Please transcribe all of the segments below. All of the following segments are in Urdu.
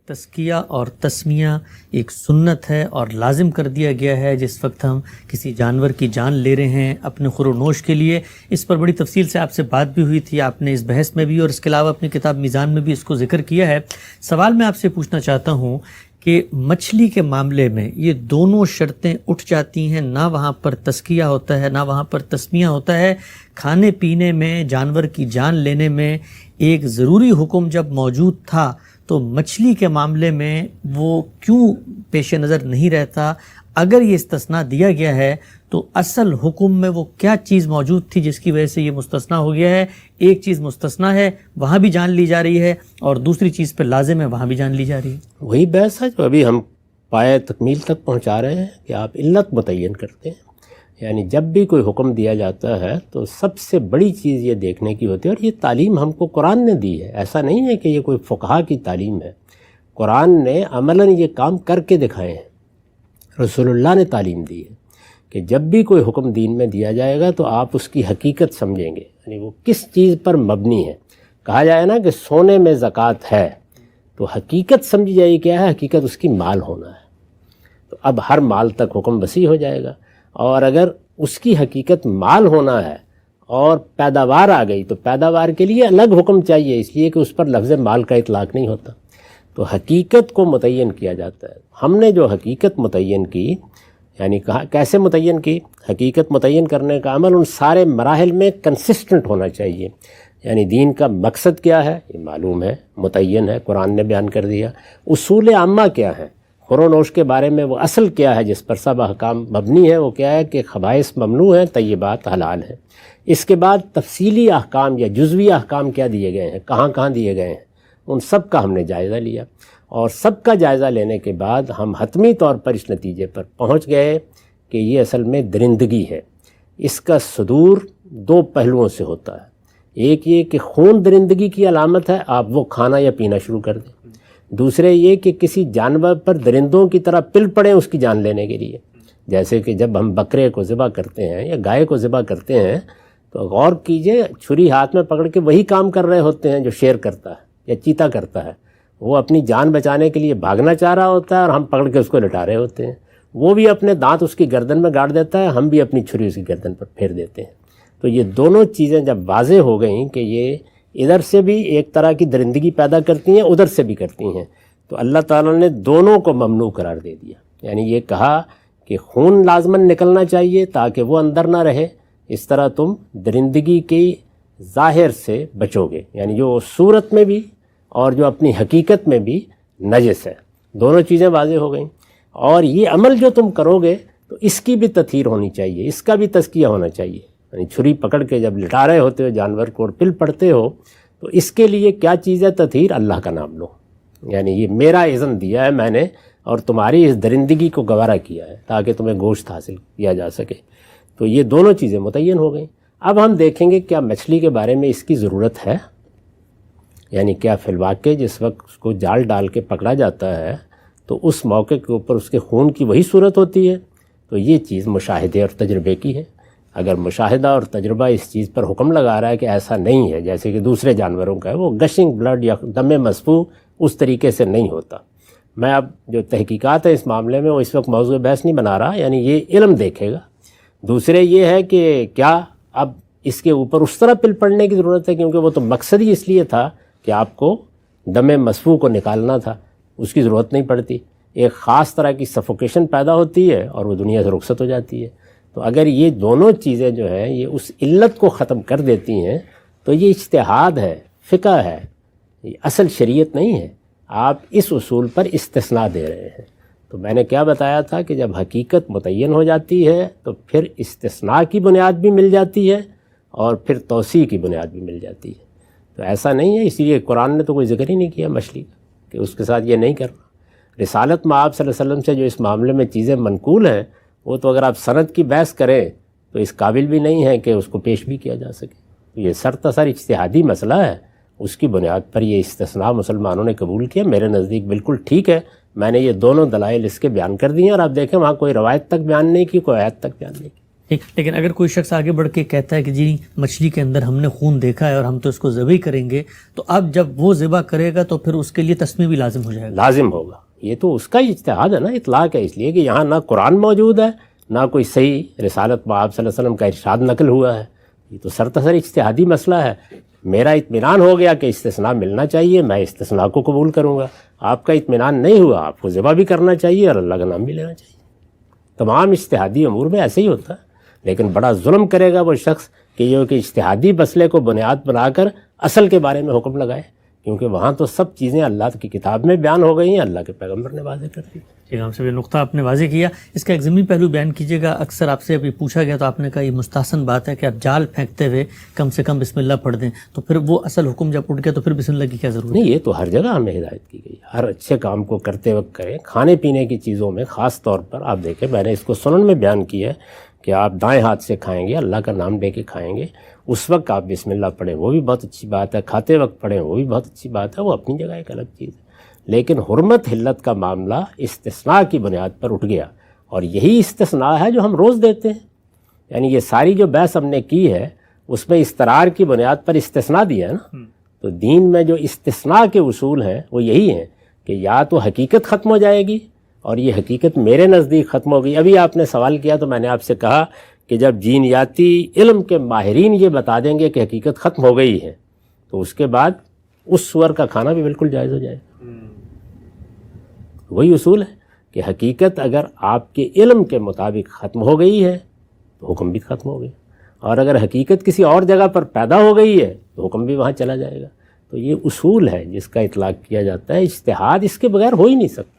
تزکیہ اور تسمیہ ایک سنت ہے اور لازم کر دیا گیا ہے جس وقت ہم کسی جانور کی جان لے رہے ہیں اپنے خور و نوش کے لیے۔ اس پر بڑی تفصیل سے آپ سے بات بھی ہوئی تھی، آپ نے اس بحث میں بھی اور اس کے علاوہ اپنی کتاب میزان میں بھی اس کو ذکر کیا ہے۔ سوال میں آپ سے پوچھنا چاہتا ہوں کہ مچھلی کے معاملے میں یہ دونوں شرطیں اٹھ جاتی ہیں، نہ وہاں پر تزکیہ ہوتا ہے نہ وہاں پر تسمیہ ہوتا ہے۔ کھانے پینے میں، جانور کی جان لینے میں ایک ضروری حکم جب موجود تھا تو مچھلی کے معاملے میں وہ کیوں پیش نظر نہیں رہتا؟ اگر یہ استثناء دیا گیا ہے تو اصل حکم میں وہ کیا چیز موجود تھی جس کی وجہ سے یہ مستثنیٰ ہو گیا ہے؟ ایک چیز مستثنیٰ ہے، وہاں بھی جان لی جا رہی ہے، اور دوسری چیز پہ لازم ہے، وہاں بھی جان لی جا رہی ہے۔ وہی بحث ہے جو ابھی ہم پائے تکمیل تک پہنچا رہے ہیں کہ آپ علت متعین کرتے ہیں۔ یعنی جب بھی کوئی حکم دیا جاتا ہے تو سب سے بڑی چیز یہ دیکھنے کی ہوتی ہے، اور یہ تعلیم ہم کو قرآن نے دی ہے، ایسا نہیں ہے کہ یہ کوئی فقہا کی تعلیم ہے، قرآن نے عملاً یہ کام کر کے دکھائے ہیں، رسول اللہ نے تعلیم دی ہے کہ جب بھی کوئی حکم دین میں دیا جائے گا تو آپ اس کی حقیقت سمجھیں گے، یعنی وہ کس چیز پر مبنی ہے۔ کہا جائے نا کہ سونے میں زکوٰۃ ہے تو حقیقت سمجھی جائے کیا ہے؟ حقیقت اس کی مال ہونا ہے۔ تو اب ہر مال تک حکم وسیع ہو جائے گا، اور اگر اس کی حقیقت مال ہونا ہے اور پیداوار آ گئی تو پیداوار کے لیے الگ حکم چاہیے، اس لیے کہ اس پر لفظ مال کا اطلاق نہیں ہوتا۔ تو حقیقت کو متعین کیا جاتا ہے۔ ہم نے جو حقیقت متعین کی، یعنی کہا کیسے متعین کی؟ حقیقت متعین کرنے کا عمل ان سارے مراحل میں کنسسٹنٹ ہونا چاہیے۔ یعنی دین کا مقصد کیا ہے یہ معلوم ہے، متعین ہے، قرآن نے بیان کر دیا۔ اصول عامہ کیا ہے؟ خور و نوش کے بارے میں وہ اصل کیا ہے جس پر سب احکام مبنی ہے؟ وہ کیا ہے کہ خبائث ممنوع ہیں، طیبات حلال ہیں۔ اس کے بعد تفصیلی احکام یا جزوی احکام کیا دیے گئے ہیں، کہاں کہاں دیے گئے ہیں، ان سب کا ہم نے جائزہ لیا، اور سب کا جائزہ لینے کے بعد ہم حتمی طور پر اس نتیجے پر پہنچ گئے کہ یہ اصل میں درندگی ہے۔ اس کا صدور دو پہلوؤں سے ہوتا ہے، ایک یہ کہ خون درندگی کی علامت ہے، آپ وہ کھانا یا پینا شروع کر دیں۔ دوسرے یہ کہ کسی جانور پر درندوں کی طرح پل پڑیں اس کی جان لینے کے لیے، جیسے کہ جب ہم بکرے کو ذبح کرتے ہیں یا گائے کو ذبح کرتے ہیں تو غور کیجئے، چھری ہاتھ میں پکڑ کے وہی کام کر رہے ہوتے ہیں جو شیر کرتا ہے یا چیتا کرتا ہے۔ وہ اپنی جان بچانے کے لیے بھاگنا چاہ رہا ہوتا ہے اور ہم پکڑ کے اس کو لٹا رہے ہوتے ہیں۔ وہ بھی اپنے دانت اس کی گردن میں گاڑ دیتا ہے، ہم بھی اپنی چھری اس کی گردن پر پھیر دیتے ہیں۔ تو یہ دونوں چیزیں جب واضح ہو گئیں کہ یہ ادھر سے بھی ایک طرح کی درندگی پیدا کرتی ہیں، ادھر سے بھی کرتی ہیں، تو اللہ تعالیٰ نے دونوں کو ممنوع قرار دے دیا۔ یعنی یہ کہا کہ خون لازماً نکلنا چاہیے تاکہ وہ اندر نہ رہے، اس طرح تم درندگی کی ظاہر سے بچو گے، یعنی جو صورت میں بھی اور جو اپنی حقیقت میں بھی نجس ہے۔ دونوں چیزیں واضح ہو گئیں، اور یہ عمل جو تم کرو گے تو اس کی بھی تطہیر ہونی چاہیے، اس کا بھی تزکیہ ہونا چاہیے۔ یعنی چھری پکڑ کے جب لٹا رہے ہوتے ہو جانور کو اور پل پڑتے ہو تو اس کے لیے کیا چیز ہے تطہیر؟ اللہ کا نام لو، یعنی یہ میرا اذن دیا ہے میں نے، اور تمہاری اس درندگی کو گوارا کیا ہے تاکہ تمہیں گوشت حاصل کیا جا سکے۔ تو یہ دونوں چیزیں متعین ہو گئیں۔ اب ہم دیکھیں گے کیا مچھلی کے بارے میں اس کی ضرورت ہے، یعنی کیا فی الواقع جس وقت اس کو جال ڈال کے پکڑا جاتا ہے تو اس موقع کے اوپر اس کے خون کی وہی صورت ہوتی ہے؟ تو یہ چیز مشاہدے اور تجربے کی ہے۔ اگر مشاہدہ اور تجربہ اس چیز پر حکم لگا رہا ہے کہ ایسا نہیں ہے، جیسے کہ دوسرے جانوروں کا ہے، وہ گشنگ بلڈ یا دم مسفوح اس طریقے سے نہیں ہوتا۔ میں اب جو تحقیقات ہے اس معاملے میں وہ اس وقت موضوع بحث نہیں بنا رہا، یعنی یہ علم دیکھے گا۔ دوسرے یہ ہے کہ کیا اب اس کے اوپر اس طرح پل پڑنے کی ضرورت ہے، کیونکہ وہ تو مقصد ہی اس لیے تھا کہ آپ کو دم مسفوح کو نکالنا تھا، اس کی ضرورت نہیں پڑتی۔ ایک خاص طرح کی سفوکیشن پیدا ہوتی ہے اور وہ دنیا سے رخصت ہو جاتی ہے۔ تو اگر یہ دونوں چیزیں جو ہیں یہ اس علت کو ختم کر دیتی ہیں تو یہ اجتہاد ہے، فقہ ہے، یہ اصل شریعت نہیں ہے۔ آپ اس اصول پر استثناء دے رہے ہیں۔ تو میں نے کیا بتایا تھا کہ جب حقیقت متعین ہو جاتی ہے تو پھر استثناء کی بنیاد بھی مل جاتی ہے اور پھر توسیع کی بنیاد بھی مل جاتی ہے۔ تو ایسا نہیں ہے، اسی لیے قرآن نے تو کوئی ذکر ہی نہیں کیا مچھلی کا کہ اس کے ساتھ یہ نہیں کرنا۔ رسالت میں آپ صلی اللہ علیہ وسلم سے جو اس معاملے میں چیزیں منقول ہیں وہ تو اگر آپ سند کی بحث کریں تو اس قابل بھی نہیں ہے کہ اس کو پیش بھی کیا جا سکے۔ یہ سرتاسر اجتہادی مسئلہ ہے، اس کی بنیاد پر یہ استثناء مسلمانوں نے قبول کیا۔ میرے نزدیک بالکل ٹھیک ہے، میں نے یہ دونوں دلائل اس کے بیان کر دیے، اور آپ دیکھیں وہاں کوئی روایت تک بیان نہیں کی، کوئی آیت تک بیان نہیں کی۔ ٹھیک، لیکن اگر کوئی شخص آگے بڑھ کے کہتا ہے کہ جی مچھلی کے اندر ہم نے خون دیکھا ہے اور ہم تو اس کو ذبح کریں گے، تو اب جب وہ ذبح کرے گا تو پھر اس کے لیے تسمیہ بھی لازم ہو جائے گا؟ لازم ہوگا، یہ تو اس کا ہی اجتہاد ہے نا، اطلاق ہے، اس لیے کہ یہاں نہ قرآن موجود ہے نہ کوئی صحیح رسالت میں آپ صلی اللہ علیہ وسلم کا ارشاد نقل ہوا ہے، یہ تو سرتسر اجتہادی مسئلہ ہے۔ میرا اطمینان ہو گیا کہ استثناء ملنا چاہیے، میں استثناء کو قبول کروں گا۔ آپ کا اطمینان نہیں ہوا، آپ کو ذبح بھی کرنا چاہیے اور اللہ کا نام بھی لینا چاہیے۔ تمام اجتہادی امور میں ایسے ہی ہوتا ہے، لیکن بڑا ظلم کرے گا وہ شخص کہ یہ کہ اجتہادی مسئلے کو بنیاد بنا کر اصل کے بارے میں حکم لگائے، کیونکہ وہاں تو سب چیزیں اللہ کی کتاب میں بیان ہو گئی ہیں، اللہ کے پیغمبر نے واضح کر دی۔ ٹھیک ہے، ہم سے یہ نقطہ آپ نے واضح کیا، اس کا ایک ضمنی پہلو بیان کیجیے گا۔ اکثر آپ سے ابھی پوچھا گیا تو آپ نے کہا یہ مستحسن بات ہے کہ آپ جال پھینکتے ہوئے کم سے کم بسم اللہ پڑھ دیں، تو پھر وہ اصل حکم جب اٹھ گیا تو پھر بسم اللہ کی کیا ضرورت ہے؟ نہیں، یہ تو ہر جگہ ہمیں ہدایت کی گئی، ہر اچھے کام کو کرتے وقت کریں۔ کھانے پینے کی چیزوں میں خاص طور پر آپ دیکھیں، میں نے اس کو سنن میں بیان کیا ہے کہ آپ دائیں ہاتھ سے کھائیں گے، اللہ کا نام لے کے کھائیں گے، اس وقت آپ بسم اللہ پڑھیں، وہ بھی بہت اچھی بات ہے، کھاتے وقت پڑھیں وہ بھی بہت اچھی بات ہے، وہ اپنی جگہ ایک الگ چیز ہے۔ لیکن حرمت حلت کا معاملہ استثناء کی بنیاد پر اٹھ گیا، اور یہی استثناء ہے جو ہم روز دیتے ہیں۔ یعنی یہ ساری جو بحث ہم نے کی ہے اس میں استرار کی بنیاد پر استثناء دیا ہے نا، تو دین میں جو استثناء کے اصول ہیں وہ یہی ہیں کہ یا تو حقیقت ختم ہو جائے گی، اور یہ حقیقت میرے نزدیک ختم ہو گئی۔ ابھی آپ نے سوال کیا تو میں نے آپ سے کہا کہ جب جینیاتی علم کے ماہرین یہ بتا دیں گے کہ حقیقت ختم ہو گئی ہے تو اس کے بعد اس سور کا کھانا بھی بالکل جائز ہو جائے گا۔ وہی اصول ہے کہ حقیقت اگر آپ کے علم کے مطابق ختم ہو گئی ہے تو حکم بھی ختم ہو گیا، اور اگر حقیقت کسی اور جگہ پر پیدا ہو گئی ہے تو حکم بھی وہاں چلا جائے گا۔ تو یہ اصول ہے جس کا اطلاق کیا جاتا ہے، اجتہاد اس کے بغیر ہو ہی نہیں سکتا،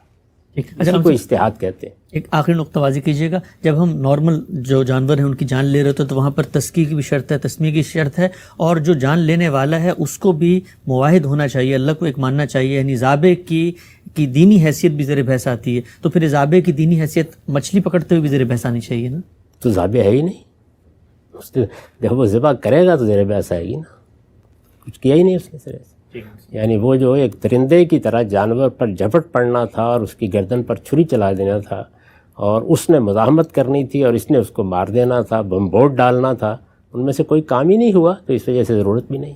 اسی کو اجتہاد کہتے ہیں۔ ایک آخری نقطہ واضح کیجیے گا، جب ہم نارمل جو جانور ہیں ان کی جان لے رہے ہوتے تو وہاں پر تسکی کی بھی شرط ہے، تسمیہ کی شرط ہے، اور جو جان لینے والا ہے اس کو بھی مواحد ہونا چاہیے، اللہ کو ایک ماننا چاہیے، یعنی ذابح کی دینی حیثیت بھی زیر بحث آتی ہے، تو پھر ذابح کی دینی حیثیت مچھلی پکڑتے ہوئے بھی زیر بحث آنی چاہیے نا؟ تو ذابح ہے ہی نہیں، جب وہ ذبح کرے گا تو زیر بحث آئے گی نا، کچھ کیا ہی نہیں اس نے سرے سے۔ یعنی وہ جو ایک درندے کی طرح جانور پر جھپٹ پڑنا تھا اور اس کی گردن پر چھری چلا دینا تھا، اور اس نے مزاحمت کرنی تھی اور اس نے اس کو مار دینا تھا، بم بوٹ ڈالنا تھا، ان میں سے کوئی کام ہی نہیں ہوا، تو اس وجہ سے ضرورت بھی نہیں۔